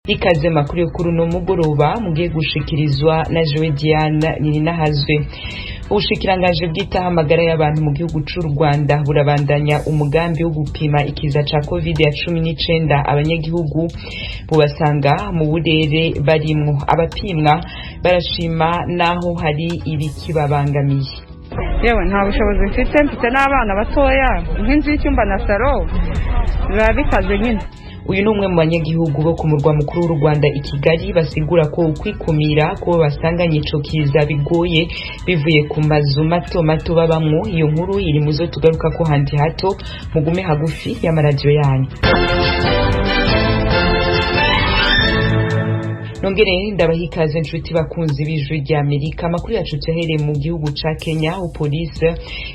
Ikaze makuru yo kuri no mugoroba mugiye gushikirizwa na Joe Diane Nininahazwe. Ubushikirangaje bw'itahamagara y'abantu mu gihugu c'u Rwanda burabandanya umugambi wo gupima ikiza ca COVID-19 abanyagihugu bubasanga mu burere barimwo. Abapimwa barashima naho hari ibikibabangamiye. Yewe nta bushobozi mfite n'abana batoya nk'inzu y'icyumba na saro biba bikaze nyine. Uyu ni umwe mu banyagihugu bo ku murwa mukuru w'u Rwanda i Kigali basigura ko ukwikumira ko basanganye ico kiza bigoye bivuye ku mazu mato babamwo. Iyo nkuru iri muzo tugaruka ko handi hato mugume hagufi y'amaradiyo yanyu. Nongere ndabahikaze nshuti bakunzi b'Ijwi rya Amerika. Amakuru yacu tuhereye mu gihugu ca Kenya. Police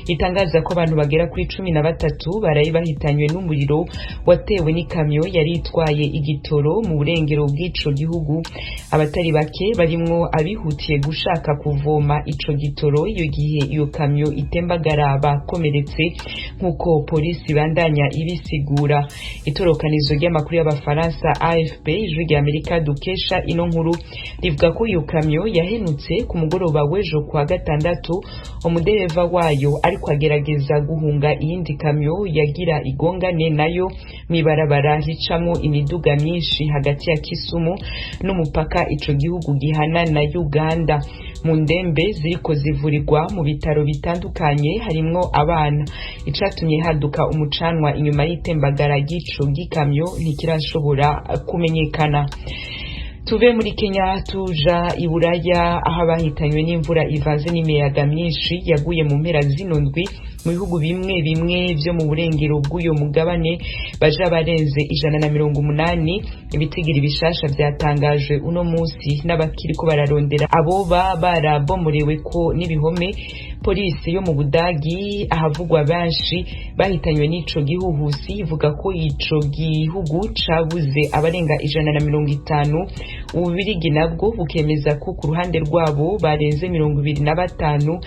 itangaza ko abantu bagera kuri 13 barayi bahitanywe n'umuriro watewe n'ikamyo yari itwaye igitoro mu burengero bw'ico gihugu. Abatari bake barimwo abihutiye gushaka kuvoma ico gitoro iyo gihe iyo kamyo itembagara bakomeretse nkuko police bandanya ibisigura. Itorokanizo ry'amakuru y'abafaransa AFP Ijwi rya Amerika dukesha ino nkuru rivuga ko iyo kamyo yahenutse ku mugoroba w'ejo kwa gatandatu. Umudereva wayo ariko agerageza guhunga iyindi kamyo yagira igongane nayo mibarabara ricamwo imiduga myinshi hagati ya Kisumu n'umupaka ico gihugu gihana na Uganda. Mu ndembe ziriko zivurirwa mu bitaro bitandukanye harimwo abana. Icatumye haduka umucanwa inyuma y'itembagara ry'ico gikamyo ntikirashobora kumenyekana. Tuve muri Kenya tuja i Buraya aho abahitanywe n'imvura ivanze n'imiyaga myinshi yaguye mu mpera z'inondwi mu bihugu bimwe vyo mu burengero bw'uyo mugabane baja barenze 180. Ibitigiri bishasha vyatangajwe uno musi n'abakiriko bararondera abo barabomorewe ko n'ibihome. Polisi yo mu Budagi ahavugwa benshi bahitanywe n'ico gihuhusi ivuga ko ico gihugu cabuze abarenga 150. Ububirigi nabwo bukemeza ko ku ruhande rwabo barenze 25.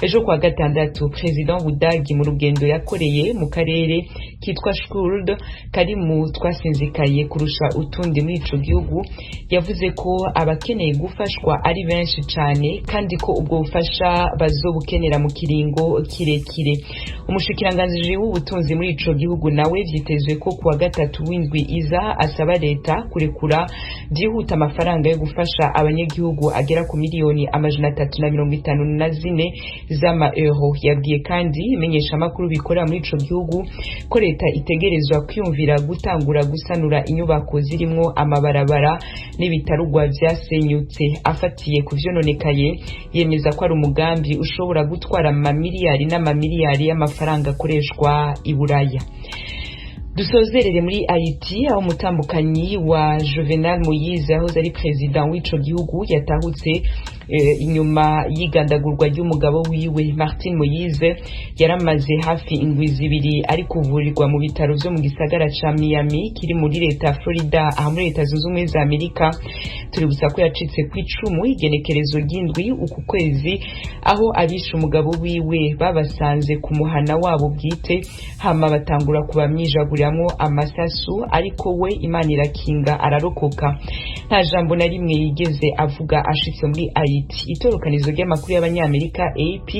Ejo kwa gatandatu President Budagi mu rugendo yakoreye mu karere kitwa Skuld kari mu twasinzikaye kurusha utundi muri ico gihugu yavuze ko abakeneye gufashwa ari benshi cyane kandi ko ubwo bufasha bazobukenera mu kiringo kirekire. Umushikiranganje w'ubutunzi muri ico gihugu nawe vyitezwe ko kuwa gatatu w'indwi iza asaba leta kurekura byihuta amafaranga yo gufasha abanyagihugu agera ku miliyoni 354 z'ama euro. Yabwiye kandi imenyesha makuru bikorera muri ico gihugu ko leta itegerezwa kwiyumvira gutangura gusanura inyubako zirimwo amabarabara n'ibitarugwa vyasenyutse. Afatiye ku vyononekaye yemeza ko ari umugambi ushobora gutwara amamiliyari n'amamiliyari y'amafaranga akoreshwa i Buraya. Dusozerere muri Haiti aho umutambukanyi wa Jovenel Moïse aho ari president w'ico gihugu yatahutse inyuma y'igandagurwa ry'umugabo wiwe. Martin Moïse yaramaze hafi indwi zibiri ari kuvurirwa mu bitaro vyo mu gisagara ca Miami kiri muri leta Florida aho muri leta zunze ubumwe za Amerika. Tuributsa ko yacitse kw'icumu igenekerezo ry'indwi uku kwezi aho abishe umugabo wiwe babasanze ku muhana wabo bwite hama batangura kubamyijaguriramo amasasu ariko we Imana irakinga ararokoka. Nta jambo na rimwe yigeze avuga ashitse muri Haiti. Itorokanizo ry'amakuru y'abanyamerika AP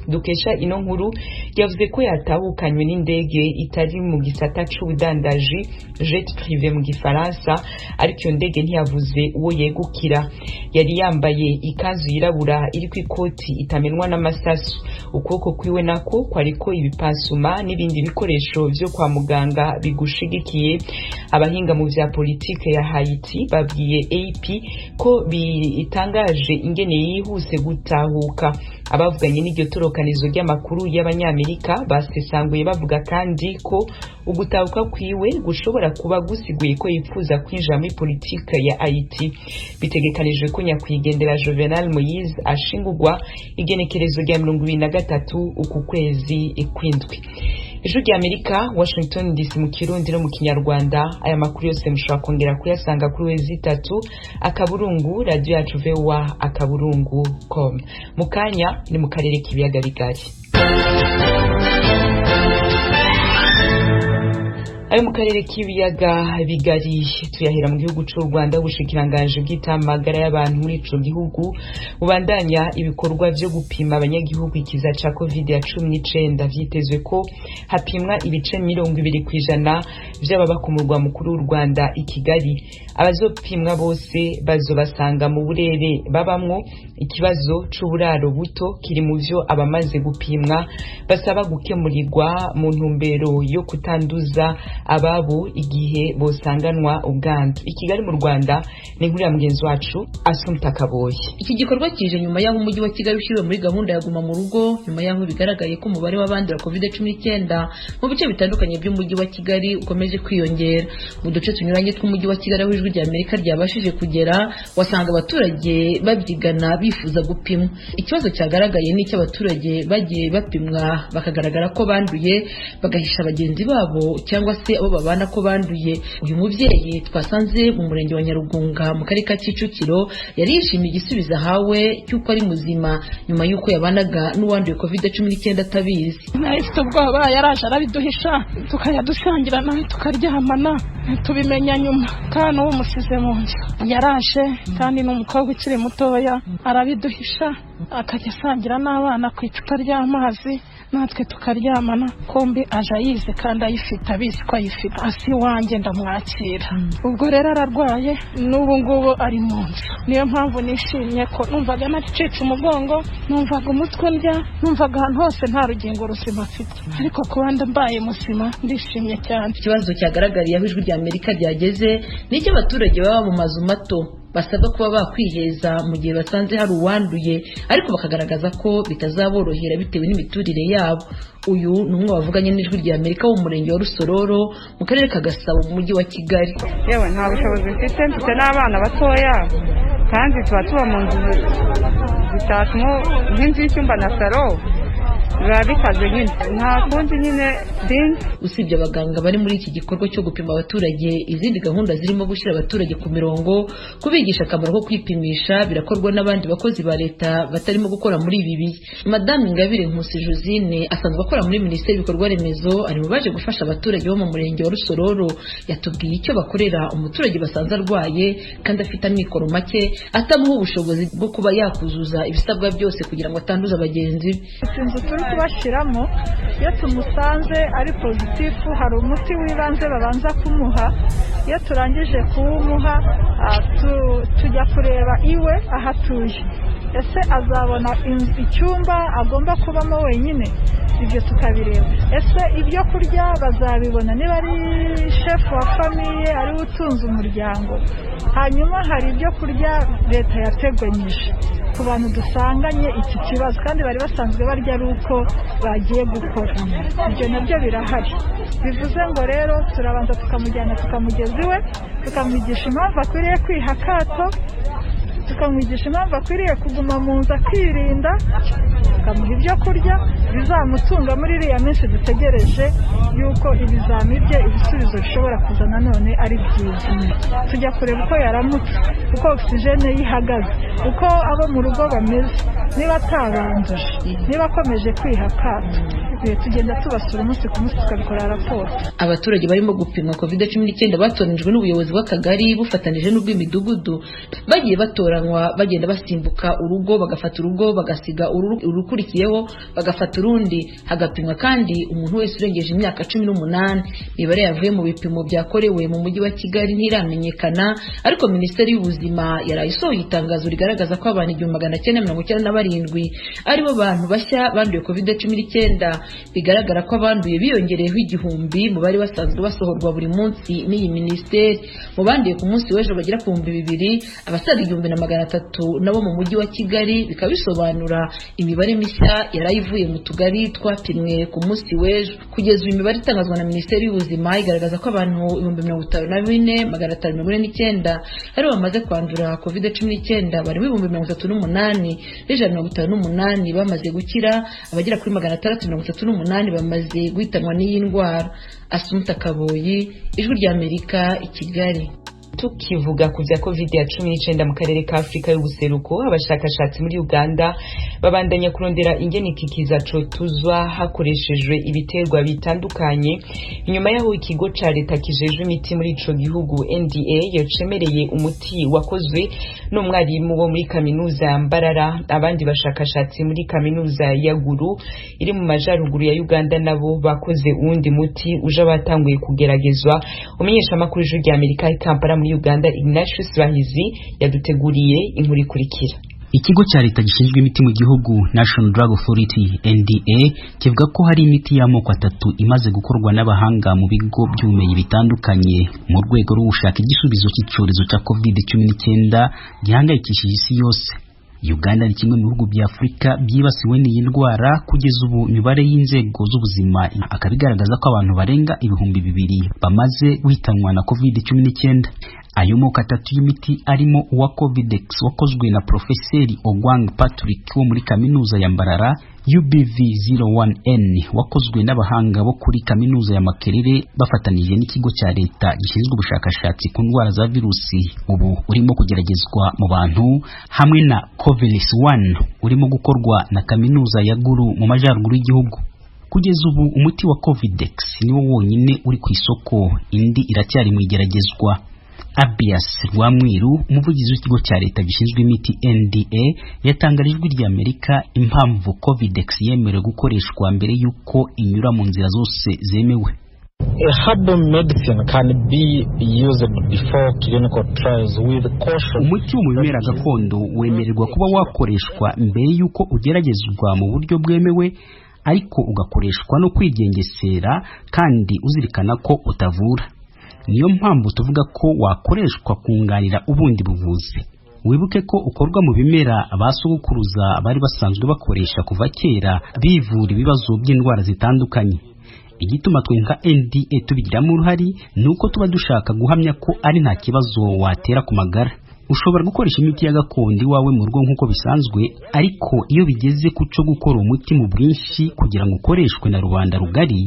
dukesha ino nkuru yavuze ko yatahukanywe n'indege itari mu gisata c'ubudandaji jet privé mu gifaransa ariko iyo ndege ntiyavuze uwo yegukira. Yari yambaye ikanzu yirabura iri ku ikoti itamenwa n'amasasu. Ukuboko kwiwe nako kwariko ibipansuma n'ibindi bikoresho vyo kwa muganga bigushigikiye. Abahinga mu vya politike ya Haiti babwiye AP ko bitangaje ingene yihuse gutahuka. Abavuganye n'iryo torokanizo ry'amakuru y'abanyamerika basesanguye bavuga kandi ko ugutahuka kwiwe gushobora kuba gusiguye ko yipfuza kwinjira muri politike ya Haiti. Bitegekanijwe ko nyakwigendera Jovenel Moïse ashingurwa igenekerezo rya 2023 uku kwezi kw'indwi. Ijwi rya Amerika Washington DC mu Kirundi no mu Kinyarwanda. Aya makuru yose mushobora kongera kuyasanga kuri wezi3 akaburungu radio yacu VOA akaburungu.com. Mukanya ni mu karere k'ibiyaga bigari. ayo mu karere k'ibiyaga bigari tuyahera mu gihugu cy'u Rwanda. Ubushikiranganje bw'itamagara y'abantu muri ico gihugu bubandanya ibikorwa byo gupima abanyagihugu ikiza ca COVID-19. Vyitezwe ko hapimwa ibice 20% by'ababa ku murwa mukuru w'u Rwanda i Kigali. Abazopimwa bose bazobasanga mu burere babamwo. Ikibazo c'uburaro buto kiri mu vyo abamaze gupimwa basaba gukemurirwa mu ntumbero yo kutanduza ababo igihe bosanganwa ubwandu. I Kigali mu Rwanda ni inkuru ya mugenzi wacu Asumta Kaboyi. Iki gikorwa kije nyuma y'aho umujyi wa Kigali ushyiriwe muri gahunda ya guma mu rugo, nyuma y'aho bigaragaye ko umubare w'abandura COVID-19 mu bice bitandukanye by'umujyi wa Kigali ukomeje kwiyongera. Mu duce tunyuranye tw'umujyi wa Kigali aho ijwi rya Amerika ryabashije kugera, wasanga abaturage babyigana bifuza gupimwa. Ikibazo cyagaragaye ni cy'abaturage bagiye bapimwa bakagaragara ko banduye, bagahisha bagenzi babo cyangwa se abo babana ko banduye. Uyu mubyeyi twasanze mu murenge wa Nyarugunga mu karere ka Kicukiro yari yishimiye igisubizo ahawe cy'uko ari muzima nyuma y'uko yabanaga n'uwanduye COVID-19 atabizi. Nahise ubwoba, yaraje arabiduhisha tukajya dusangira nawe tukaryamana, tubimenya nyuma kandi uwo musize mu nzu yaraje kandi n'umukobwa ukiri mutoya arabiduhisha akajya asangira n'abana ku icupa ry'amazi natwe tukaryamana. Kombi aje yize kandi ayifite, abizi ko ayifite. Asi wanjye ndamwakira. Ubwo rero ararwaye n'ubu ngubu ari mu nzu. Niyo mpamvu nishimye ko numvaga nacitse umugongo, numvaga umutwe ndya, numvaga ahantu hose nta rugingo ruzima afite, ariko kuba mbaye muzima ndishimye cyane. Ikibazo cyagaragariye aho ijwi rya Amerika ryageze ni icy'abaturage baba mu mazu mato basabwa kuba bakwiheza mu gihe basanze hari uwanduye, ariko bakagaragaza ko bitazaborohera bitewe n'imiturire yabo. Uyu ni umwe wavuganye n'ijwi rya Amerika wo mu murenge wa Rusororo mu karere ka Gasabo mu mujyi wa Kigali. Yewe nta bushobozi mfite n'abana batoya kandi tuba mu nzu zitatu nk'inzu y'icyumba na salo, biba bikaze nyine nta kundi nyine dinzi. Usibye abaganga bari muri iki gikorwa cyo gupima abaturage, izindi gahunda zirimo gushyira abaturage ku mirongo, kubigisha akamaro ko kwipimisha birakorwa n'abandi bakozi ba leta batarimo gukora muri ibi bihe. Madame Ingabire Nkusi Josine asanzwe akora muri Minisiteri y'Ibikorwa Remezo, ari mu baje gufasha abaturage bo mu murenge wa Rusororo. Yatubwiye icyo bakorera umuturage basanze arwaye kandi afite amikoro make, atamuha ubushobozi bwo kuba yakuzuza ibisabwa byose kugira ngo atanduza bagenzi be. Kubashiramo iyo tumusanze ari pozitifu, hari umuti w'ibanze babanza kumuha. Iyo turangije kuwumuha tujya kureba iwe ahatuye, ese azabona icyumba agomba kubamo wenyine, ibyo tukabireba. Ese ibyo kurya bazabibona niba ari shefu wa famiye ari utunze umuryango. Hanyuma hari ibyo kurya leta yateganyije ku bantu dusanganye iki kibazo kandi bari basanzwe barya ari uko bagiye gukora. Ibyo nabyo birahari. Bivuze ngo rero turabanza tukamujyana tukamugeza iwe, tukamwigisha impamvu akwiriye kwiha akato, tukamwigisha impamvu akwiriye kuguma mu nzu akirinda, tukamuha ibyo kurya bizamutunga muri iriya minsi dutegereje yuko ibizami bye ibisubizo bishobora kuza nanone ari byiza. Tujya kureba uko yaramutse, uko ogisijene yihagaze, uko abo mu rugo bameze, niba atabanduje, niba akomeje kwiha akato. Tugenda tubasura umunsi ku munsi tukabikora raporo. Abaturage barimo gupimwa COVID-19 batoranijwe n'ubuyobozi bw'akagari bufatanije n'ubw'imidugudu, bagiye batoranywa bagenda basimbuka urugo, bagafata urugo bagasiga urukurikiyeho, bagafata urundi, hagapimwa kandi umuntu wese urengeje imyaka 18. Imibare yavuye mu bipimo byakorewe mu mujyi wa Kigali ntiramenyekana, ariko Minisiteri y'Ubuzima yarayisohoye itangazo rigaragaza ko abantu 1997 aribo bantu bashya banduye COVID-19. Bigaragara ko abanduye biyongereyeho 1000 mu bari basanzwe basohorwa buri munsi n'iyi minisiteri. Mu banduye ku munsi w'ejo bagera ku 2000, abasaga 1300 nabo mu mujyi wa Kigali. Bikaba bisobanura imibare mishya yarayivuye mu tugari twapimwe ku munsi w'ejo. Kugeza uyu imibare itangazwa na Minisiteri y'Ubuzima igaragaza ko abantu 54,449 ari bamaze kwandura COVID-19, bari 38,158 bamaze gukira, abagera kuri 638 bamaze guhitanwa n'iyi ndwara. Asumta Kaboyi, ijwi rya Amerika i Kigali. tukivuga ku vya COVID-19 mu karere ka Afrika y'ubuseruko, abashakashatsi muri Uganda babandanya kurondera ingene ikikiza cotuzwa hakoreshejwe ibiterwa bitandukanye inyuma yaho ikigo ca leta kijejwe imiti muri ico gihugu NDA yacemereye umuti wakozwe n'umwarimu wo muri kaminuza ya Mbarara. Abandi bashakashatsi muri kaminuza ya Gulu iri mu majaruguru ya Uganda nabo bakoze uwundi muti uje batanguye kugeragezwa. Umenyesha makuru y'Ijwi Amerika i Kampala muri Uganda Ignatius Bahizi yaduteguriye inkuru ikurikira. Ikigo cya leta gishinzwe imiti mu gihugu National Drug Authority NDA kivuga ko hari imiti y'amoko 3 imaze gukorwa n'abahanga mu bigo by'ubumenyi bitandukanye mu rwego rwo gushaka igisubizo cy'icyorezo cya COVID-19 gihangayikishije isi yose. Uganda ni kimwe mu bihugu bya Afrika byibasiwe n'iyi ndwara. Kugeza ubu imibare y'inzego z'ubuzima akabigaragaza ko abantu barenga 2,000 bamaze guhitanwa na COVID-19. Ayo moko 3 y'imiti arimo uwa Covidex wakozwe na Profeseri Ogwang Patrick wo muri kaminuza ya Mbarara, UBV01N wakozwe n'abahanga bo kuri kaminuza ya Makerere bafatanije n'ikigo cya leta gishinzwe ubushakashatsi ku ndwara za virusi ubu urimo kugeragezwa mu bantu, hamwe na Covidex-1 urimo gukorwa na kaminuza ya Gulu mu majaruguru y'igihugu. Kugeza ubu umuti wa Covidex niwo wonyine uri ku isoko, indi iracyari mu igeragezwa. Abias Rwamwiru, umuvugizi w'ikigo cya leta gishinzwe imiti NDA, yatangarijwe Ijwi ry'Amerika impamvu Covidex yemerewe gukoreshwa mbere yuko inyura mu nzira zose zemewe. A herbal medicine can be used before clinical trials with caution. Umuti wo mu bimera gakondo wemererwa kuba wakoreshwa mbere yuko ugeragezwa mu buryo bwemewe, ariko ugakoreshwa no kwigengesera kandi uzirikana ko utavura. Niyo mpamvu tuvuga ko wakoreshwa kunganira ubundi buvuzi. Wibuke ko ukorwa mu bimera abasogokuruza bari basanzwe bakoresha kuva kera bivura ibibazo by'indwara zitandukanye. Igituma twe nka NDA tubigiramo uruhari nuko tuba dushaka guhamya ko ari nta kibazo watera ku magara. Ushobora gukoresha imiti ya gakondo iwawe mu rugo nk'uko bisanzwe, ariko iyo bigeze ku cyo gukora umuti mu bwinshi kugira ngo ukoreshwe na rubanda rugari,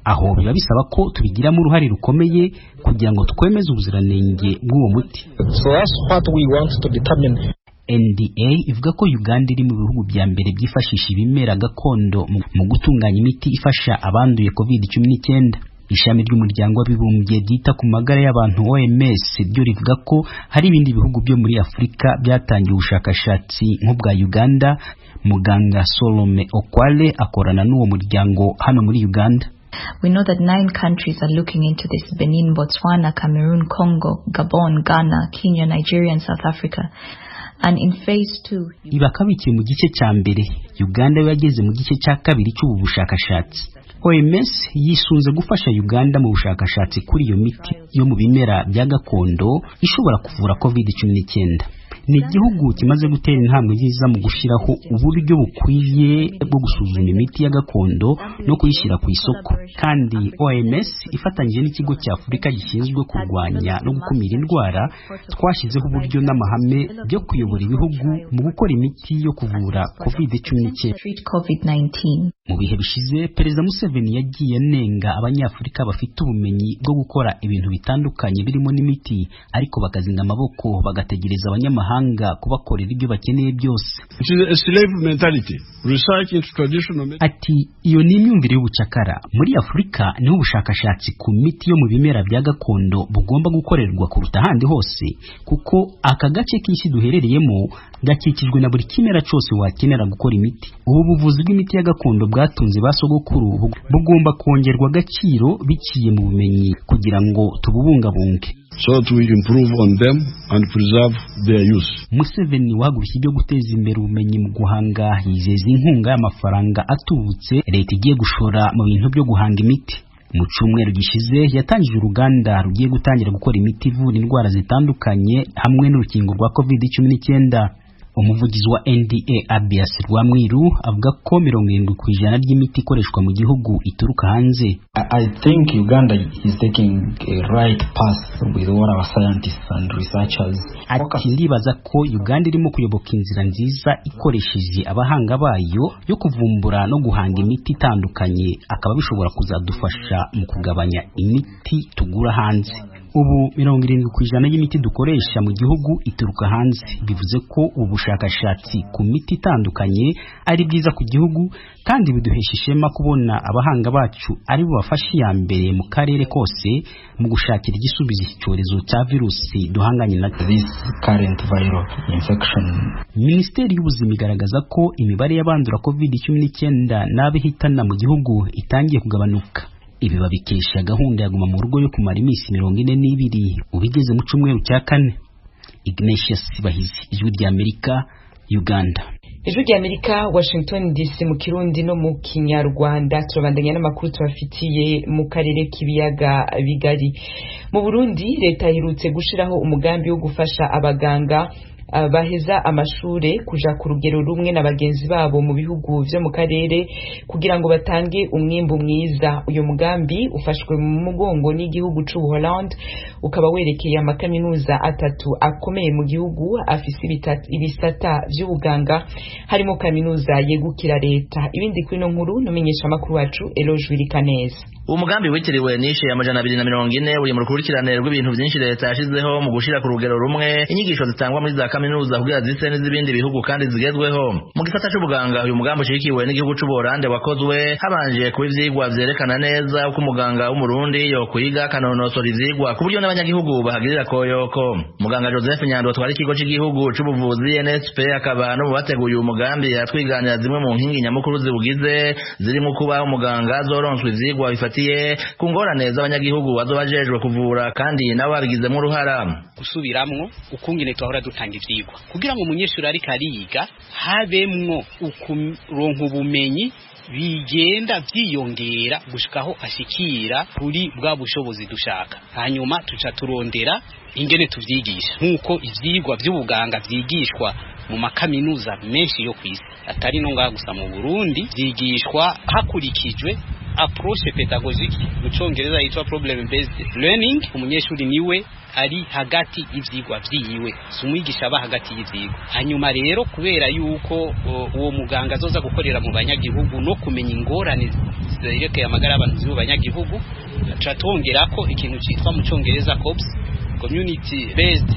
aho biba bisaba ko tubigiramo uruhare rukomeye kugira ngo twemeze ubuziranenge bw'uwo muti. So that's what we want to determine. NDA ivuga ko Uganda iri mu bihugu bya mbere byifashisha ibimera gakondo mu gutunganya imiti ifasha abanduye COVID-19. Ishami ry'umuryango w'abibumbye ryita ku magara y'abantu OMS byo rivuga ko hari ibindi bihugu byo muri Afrika byatangiye ubushakashatsi nk'ubwa Uganda. Muganga Solome Okwale akorana n'uwo muryango hano muri Uganda. We know that 9 countries are looking into this: Benin, Botswana, Cameroon, Congo, Gabon, Ghana, Kenya, Nigeria and South Africa. And in phase 2 ibakabikiye mu gice cya mbere, Uganda yageze mu gice cya kabiri cy'ubu bushakashatsi. OMS yisunze gufasha Uganda mu bushakashatsi kuri iyo miti yo mu bimera bya gakondo ishobora kuvura COVID-19. Ni igihugu kimaze gutera intambwe nziza mu gushyiraho uburyo bukwiye bwo gusuzuma imiti ya gakondo no kuyishyira ku isoko. Kandi OMS ifatanyije n'ikigo cya Afurika gishinzwe kurwanya no gukumira indwara twashyizeho uburyo n'amahame byo kuyobora ibihugu mu gukora imiti yo kuvura COVID-19. Mu bihe bishize Perezida Museveni yagiye anenga abanyafurika bafite ubumenyi bwo gukora ibintu bitandukanye birimo n'imiti, ariko bakazinga amaboko bagategereza abanyamahanga kubakorera ibyo bakeneye byose. Ati iyo ni imyumvire y'ubucakara. Muri Afurika niho ubushakashatsi ku miti yo mu bimera bya gakondo bugomba gukorerwa kuruta ahandi hose, kuko aka gace k'isi duherereyemo gakikijwe na buri kimera cyose wakenera gukora imiti. Ubu buvuzi bw'imiti ya gakondo bwatunze basogokuru bugomba kongerwa agaciro biciye mu bumenyi kugira ngo tububungabunge. So to improve on them and preserve their use. Museveni wahagurukiye ibyo guteza imbere ubumenyi mu guhanga, yizeza inkunga y'amafaranga atubutse leta igiye gushora mu bintu byo guhanga imiti. Mu cyumweru gishize yatangije uruganda rugiye gutangira gukora imiti ivura indwara zitandukanye hamwe n'urukingo rwa COVID-19. Umuvugizi wa NDA Abias Rwamwiru avuga ko 70% ry'imiti ikoreshwa mu gihugu ituruka hanze. I think Uganda is taking a right path with all our scientists and researchers. Ati ndibaza ko Uganda irimo kuyoboka inzira nziza ikoresheje abahanga bayo yo kuvumbura no guhanga imiti itandukanye, akaba bishobora kuzadufasha mu kugabanya imiti tugura hanze. ubu 70% y'imiti dukoresha mu gihugu ituruka hanze, bivuze ko ubu bushakashatsi ku miti itandukanye ari bwiza ku gihugu kandi biduhesha ishema kubona abahanga bacu ari bo bafashe ya mbere mu karere kose mu gushakira igisubizo icyorezo cya virusi duhanganye na this current viral infection. Minisiteri y'ubuzima igaragaza ko imibare y'abandura COVID-19 n'abihitana mu gihugu itangiye kugabanuka. Ibi babikesha gahunda ya guma mu rugo yo kumara iminsi 42 ubigeze mu cyumweru cya 4. Ignatius Bahizi, Ijwi ry'Amerika, Uganda. Ijwi ry'Amerika, Washington DC mu Kirundi no mu Kinyarwanda. Turabandanya n'amakuru tubafitiye mu karere k'ibiyaga bigari. Mu Burundi leta iherutse gushiraho umugambi wo gufasha abaganga baheza amashure kuja ku rugero rumwe na bagenzi babo mu bihugu vyo mu karere kugira ngo batange umwimbu mwiza. Uyo mugambi ufashwe mu mugongo n'igihugu c'u Holland, ukaba werekeye amakaminuza 3 akomeye mu gihugu afise ibisata vy'ubuganga, harimo kaminuza yegukira leta. Ibindi kuri no nkuru numenyesha makuru wacu Eloge Wirikaneza. Umugambi witiriwe nishe ya 240 uri mu rukurikirane rw'ibintu byinshi leta yashizeho mu gushira ku rugero rumwe inyigisho zitangwa muri za kaminuza kugira zise n'izibindi bihugu kandi zigezweho. Mu gisata c'ubuganga uyu mugambi ushikiwe n'igihugu c'u Buholande wakozwe habanje kuba ivyigwa vyerekana neza uko umuganga w'umurundi yo kwiga kanonosora ivyigwa ku buryo n'abanyagihugu bahagirira koyoko. Muganga Joseph Nyandwi twari ikigo cy'igihugu c'ubuvuzi NSP akaba no bateguye uyu mugambi yatwiganira zimwe mu nkingi nyamukuru zibugize zirimo kuba umuganga azoronswa ivyigwa bifatiye ku ngorane z'abanyagihugu bazobajejwe kuvura kandi nabo babigizemo uruhara. Gusubiramwo ukungene twahora dutanga ivyigwa kugira ngo umunyeshuri ari kariga habemwo ukuronka ubumenyi bigenda vyiyongera gushikaho ashikira kuri bwa bushobozi dushaka. Hanyuma tuca turondera ingene tuvyigisha nkuko ivyigwa vy'ubuganga vyigishwa mu makaminuza menshi yo kwisi, atari no ngaha gusa mu Burundi, vyigishwa hakurikijwe approche pédagogique mu Congereza yitwa problem based learning. Umunyeshuri niwe ari hagati y'ivyigwa vyiwe, sumwigisha aba hagati y'ivyigwa. Hanyuma rero kubera yuko uwo muganga azoza gukorera mu banyagihugu no kumenya ingorane zerekeye amagara y'abantu mu banyagihugu, twongera ko ikintu cyitwa mu Congereza COBS, community based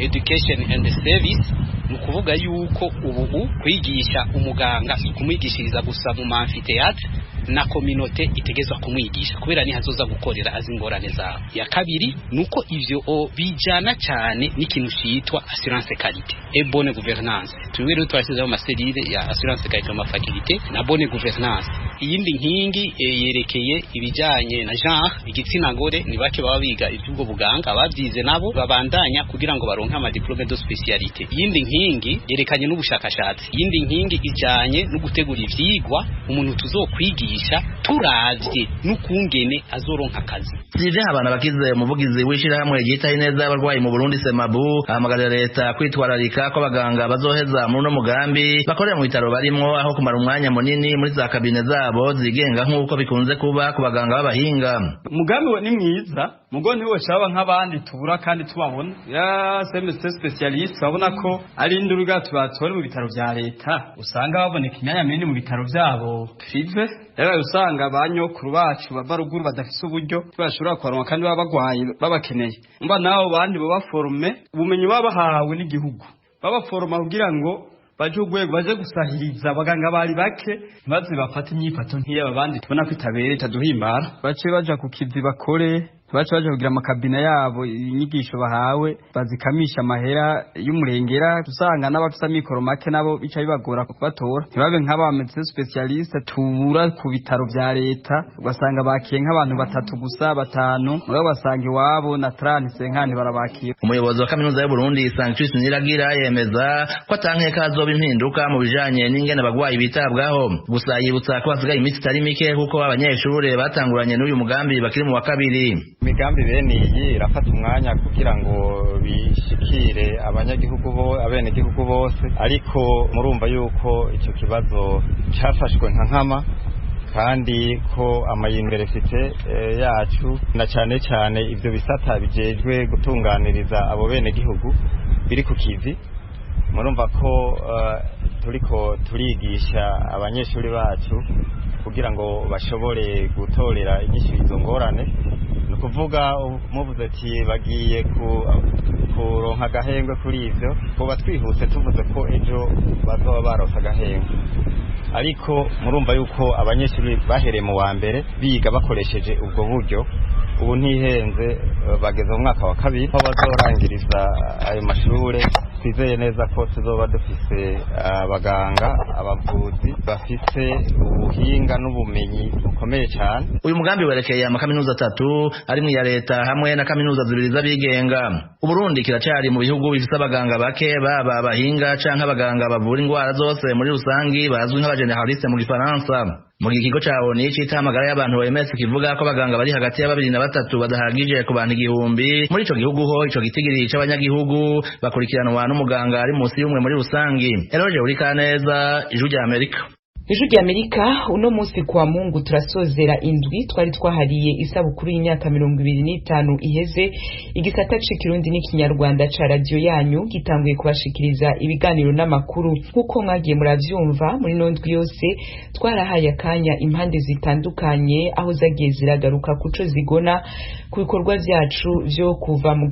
education and service, nukuvuga yuko ubu kwigisha umuganga kumwigishiriza gusa mu amphithéâtre na communauté itegezwa kumwigisha kubera ni hazoza gukorera azingorane zawo. Ya kabiri nuko ivyo bijana cyane n'ikintu cyitwa assurance qualité et bonne gouvernance. Tuwero twashyizeho amaserire ya assurance qualité mu faculté na bonne gouvernance. Iyindi nkingi yerekeye ibijanye na genre igitsina gore ni bake baba biga iby'ubwo buganga, abavyize nabo babandanya kugira ngo baronke ama diplôme de spécialité. Iyindi nkingi yerekanye n'ubushakashatsi. Iyindi nkingi ijanye no gutegura ivyigwa umuntu tuzokwigisha turavye n'ukungene azoronka akazi. Sije abana bakize umuvugizi w'ishirahamwe ryitaye neza abarwayi mu Burundi Semabu ahamagarira leta kwitwararika ko abaganga bazoheza muri no mugambi bakorera mu bitaro barimwo aho kumara umwanya munini muri za kabine zabo zigenga nk'uko bikunze kuba ku baganga b'abahinga. Umugambi we ni mwiza mugo niwe shaba nk'abandi tubura kandi tubabona ya semestre specialist babona ko ari induruga tubatore mu bitaro vya leta, usanga baboneka imyanya minini mu bitaro vyabo prive. Rero usanga abanyokuru bacu babaruguru badafise uburyo bashobora kwaronka kandi babagwaye babakeneye. Umba nawo bandi bo baforme ubumenyi babahawe n'igihugu babaforma kugira ngo baje ugwego baje gusahiriza abaganga bari bake maze bafata imyifato nk'iya abandi tubona kwitabere taduhimbara bace baja ku kivi bakore baca baje kugira amakabina yabo inyigisho bahawe bazikamisha amahera y'umurengera. Tusanga n'abafisa mikoro make nabo bica bibagora kubatora, ntibabe nk'abamedecin specialiste tubura ku bitaro vya leta, ugasanga bakiye nk'abantu 3 gusa 5 mugabo basanga iwabo na 35 barabakira. Umuyobozi wa kaminuza y'u Burundi Sanctus Niragira yemeza ko atankeka azoba impinduka mu bijanye n'ingene abagwayi bitabwaho, gusa yibutsa ko hasigaye iminsi itari mike kuko abanyeshure batanguranye n'uyu mugambi bakiri mu wa kabiri. Imigambi bene iyi irafata umwanya kugira ngo bishikire abenegihugu bose, ariko murumva yuko icyo kibazo cyafashwe nka nkama kandi ko amayuniversite yacu na cyane cyane ibyo bisata bijejwe gutunganiriza abo benegihugu biri ku kivi. Murumva ko turiko turigisha abanyeshuri bacu kugira ngo bashobore gutorera inyishu izo ngorane ni ukuvuga muvuze ati bagiye kuronka agahengwe kuri ivyo kuba twihuse tuvuze ko ejo bazoba baronse agahengwe ariko murumva yuko abanyeshuri bahereye mu wa mbere biga bakoresheje ubwo buryo ubu ntihenze bageze mu mwaka wa kabiri aho bazorangiriza ayo mashure twizeye neza ko tuzoba dufise abaganga abavuzi bafise ubuhinga n'ubumenyi bukomeye cyane. Uyu mugambi werekeye amakaminuza 3 ari mu ya leta hamwe na kaminuza 2 z'abigenga. Uburundi kiracari mu bihugu bifise abaganga bake baba abahinga canke abaganga bavura indwara zose muri rusangi bazwi nk'abageneraliste mu Gifaransa. Mu kigo cawo ni c'itamagara y'abantu OMS kivuga ko abaganga bari hagati ya 2 na 3 badahagije ku bantu 1000 muri ico gihugu ho ico gitigiri c'abanyagihugu bakurikiranwa n'umuganga ari musi y'umwe muri rusangi. Eroje uri kaneza Ijwi rya Amerika. Ijwi rya Amerika uno munsi kwa Mungu turasozera indwi twari twahariye isabukuru y'imyaka 25 iheze igisata c'ikirundi n'ikinyarwanda ca radio yanyu gitanguye kubashikiriza ibiganiro n'amakuru nkuko mwagiye muravyumva muri nondwi yose twarahaye akanya impande zitandukanye aho zagiye ziragaruka kuco zigona ku bikorwa vyacu vyo kuva mu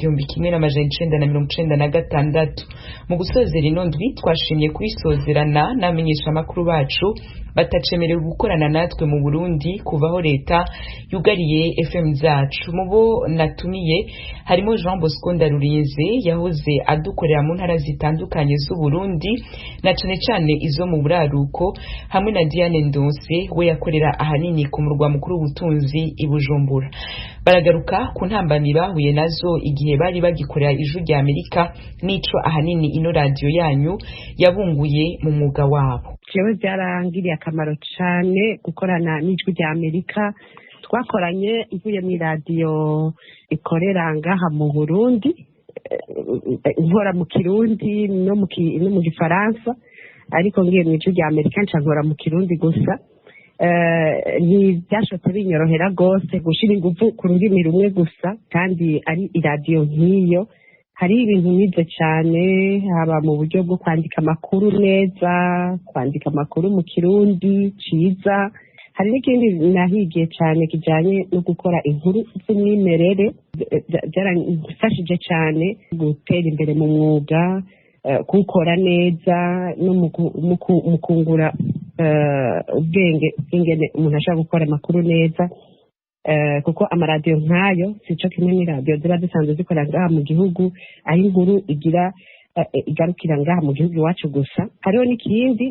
1996 mu gusozera inondwi twashimye kubisozerana n'amenyesha makuru bacu batacemerewe gukorana natwe mu Burundi kuvaho leta yugariye FM zacu. Mubo natumiye harimo Jean Bosco Ndarurinze yahoze adukorera mu ntara zitandukanye z'u Burundi na cane izo mu buraruko hamwe na Diane Ndonse we yakorera ahanini ku murwa mukuru w'ubutunzi i Bujumbura. Baragaruka ku ntambamyi bahuye nazo igihe bari bagikorera Ijwi rya Amerika nico ahanini ino radio yanyu yabunguye mu mwuga wabo. Jewe byarangiriye akamaro cyane gukorana n'Ijwi rya Amerika. Twakoranye ivuye mu radio ikorera ngaha mu Burundi, nkora mu Kirundi no mu Gifaransa, ariko ngiye mu Ijwi rya Amerika nkora mu Kirundi gusa. Ni byashotse binyorohera gose gushira ingufu ku rurimi rumwe gusa, kandi ari radio nk'iyo hari ibintu nize cyane, haba mu buryo bwo kwandika amakuru neza, kwandika amakuru mu Kirundi ciza. Hari n'ikindi nahigiye cyane kijanye no gukora inkuru z'umwimerere, byarafashije cyane gutera imbere mu mwuga, kuwukora neza no mu kungura ubwenge ingene umuntu ashobora gukora amakuru neza. Kuko amaradiyo nkayo sico kimwe n'iradiyo ziba zisanzwe zikora ngaha mu gihugu, aho inkuru igarukira ngaha mu gihugu iwacu gusa. Hariho n'ikindi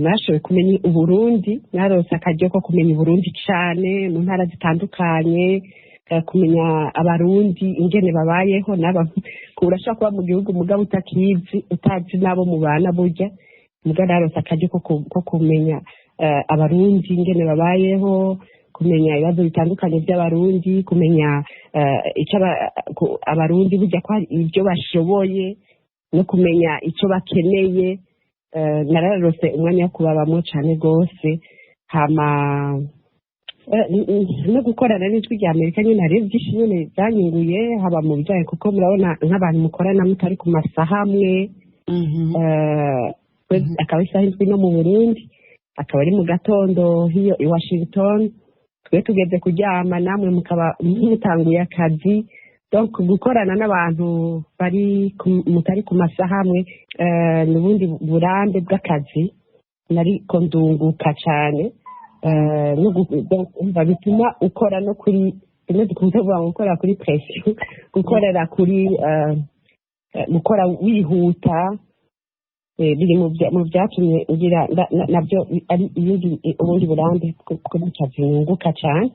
nashoboye kumenya Uburundi, narose akaryo ko kumenya Uburundi cane mu ntara zitandukanye, kumenya abarundi ingene babayeho. Urashobora kuba mu gihugu mugabo utazi nabo mubana burya, mugabo narose akaryo ko kumenya abarundi ingene babayeho, kumenya ibibazo bitandukanye by'abarundi, kumenya icyo abarundi burya ko ibyo bashoboye no kumenya icyo bakeneye. Nararose umwanya wo kubabamo cyane rwose. Hama no gukorana n'Ijwi rya Amerika nyine hari byinshi nyine byanyunguye, haba mu bijyanye kuko murabona nk'abantu mukorana mutari ku masaha amwe. Akaba isaha indwi no mu Burundi, akaba ari mu gatondo hiyo i Washington, twe tugeze kuryama namwe mukaba mutanguye akazi. Donc gukorana n'abantu mutari ku masaha amwe n'ubundi burambe bw'akazi nariko ndunguka cyane. Bituma ukora no kuri gukora kuri pression, gukorera kuri gukora wihuta, biri mu byatumye ngira nabyo ari ubundi burambe kuri kazi nunguka cyane.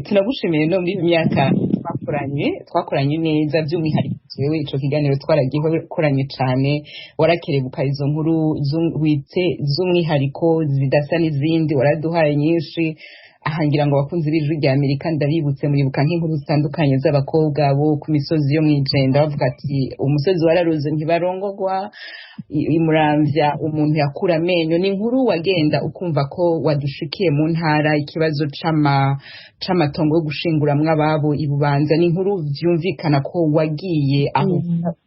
Tunagushimiye no muri myaka twakoranye neza, by'umwihariko wewe ico kiganiro twaragikoranye cyane, warakerebuka izo nkuru z'umwihariko zidasa n'izindi waraduhaye nyinshi. Ahangira ngo abakunzi b'Ijwi rya Amerika ndabibutse muribuka nk'inkuru zitandukanye z'abakobwa bo ku misozi yo mw'Ijenda bavuga ati umusozi wararuze ntibarongogwa, imuramvya umuntu yakura amenyo. Ni inkuru wagenda ukumva ko wadushikiye mu ntara, ikibazo c'amatongo yo gushinguramwo ababo ibubanza. Ni inkuru vyumvikana ko wagiye aho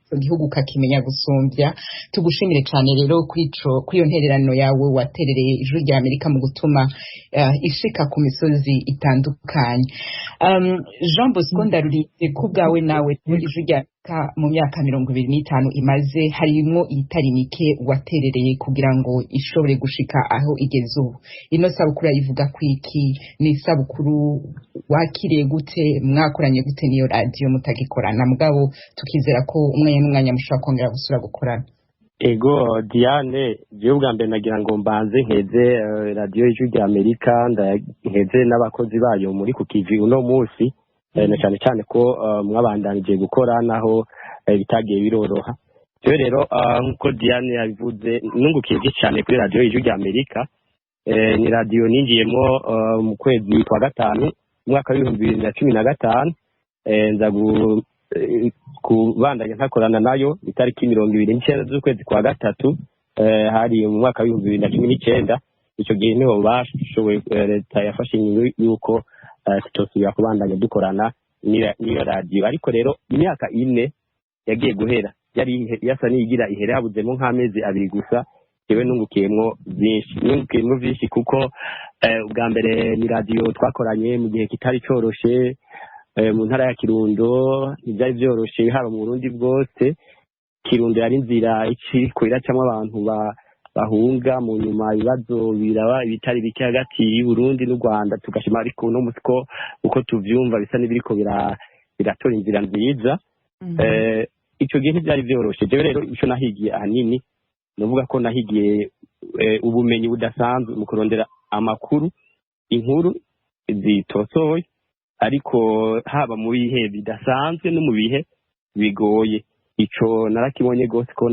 ico gihugu kakimenya gusumbya. Tugushimire cyane rero kuri iyo ntererano yawe waterereye ijwi rya Amerika mu gutuma ishika ku misozi itandukanye. Jean Bosco Ndarurize ku bwawe nawe ijwi rya mu myaka 25 imaze harimo itari mike waterereye kugira ngo ishobore gushika aho igeze ubu. Ino sabukuru yivuga kwiki ni sabukuru wakiriye gute, mwakoranye gute niyo radio mutagikorana mugabo tukizera ko umwanya mushobora kongera gusura gukorana. Ego Diane, je ubwa mbere nagira ngo mbanze nkeze radio y'ijwi rya Amerika, nkeze n'abakozi bayo muri ku kivi uno munsi, na cyane cyane ko mwabandanije gukora naho bitagiye biroroha. Rero nkuko Diane yabivuze nungukiye cyane kuri radio y'ijwi rya Amerika. Ni radio ninjiyemo mu kwezi kwa gatanu mwaka wa 2015, nza kubandanya ntakorana nayo itariki 29 z'ukwezi kwa gatatu, hari mu mwaka wa 2019. Icyo gihe niho bashoboye leta yafashe yuko tutosubira kubandanya dukorana niyo radio. Ariko rero imyaka 4 yagiye guhera, yari yasa niyigira ihere, habuzemo nk'amezi 2 gusa. Yewe nungukiyemo byinshi kuko ubwa mbere ni radio twakoranye mu gihe kitari coroshe mu ntara ya Kirundo. Ibyari byoroshe haba mu Burundi bwose. Kirundo yari nzira ikiko iracamwe abantu bahunga, mu nyuma ibibazo biraba ibitari bike hagati y'u Burundi n'u Rwanda, tugashima ariko no musiko uko tuvyumva bisa n'ibiriko biratora inzira nziza. Ico gihe byari byoroshe. Je rero ico nahigiye ahanini nuvuga ko nahigiye ubumenyi budasanzwe mu kurondera amakuru, inkuru zitosoye, ariko haba mu bihe bidasanzwe no mu bihe bigoye. Ico narakibonye gose ko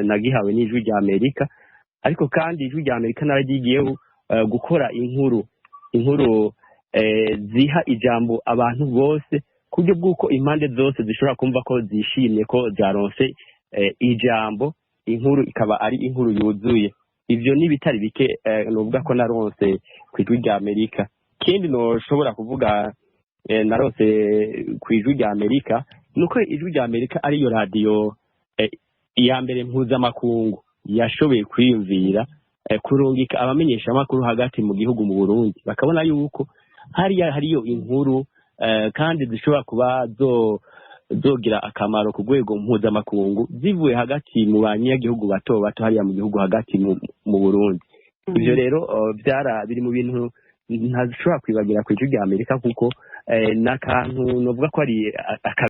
nagihawe n'ijwi rya Amerika. Ariko kandi ijwi rya Amerika naragiyeho gukora inkuru ziha ijambo abantu bose, kubyo bwuko impande zose zishobora kumva ko zishimye ko zaronse ijambo, inkuru ikaba ari inkuru yuzuye. Ivyo ni bitari bike novuga ko naronse kwijwi rya Amerika. Kindi no shobora kuvuga naronse kwijwi rya Amerika nuko ijwi rya Amerika ari yo radio iya mbere mpuzamakungu yashoboye kwiyumvira kurungika abamenyesha amakuru hagati mu gihugu mu Burundi, bakabona yuko hariyo inkuru kandi zishobora kuba zogira akamaro ku rwego mpuzamakungu zivuye hagati mu banyagihugu bato hariya mu gihugu hagati mu Burundi. Ivyo rero biri mu bintu ntashobora kwibagira ku ijwi rya Amerika, kuko n'akantu novuga ko ari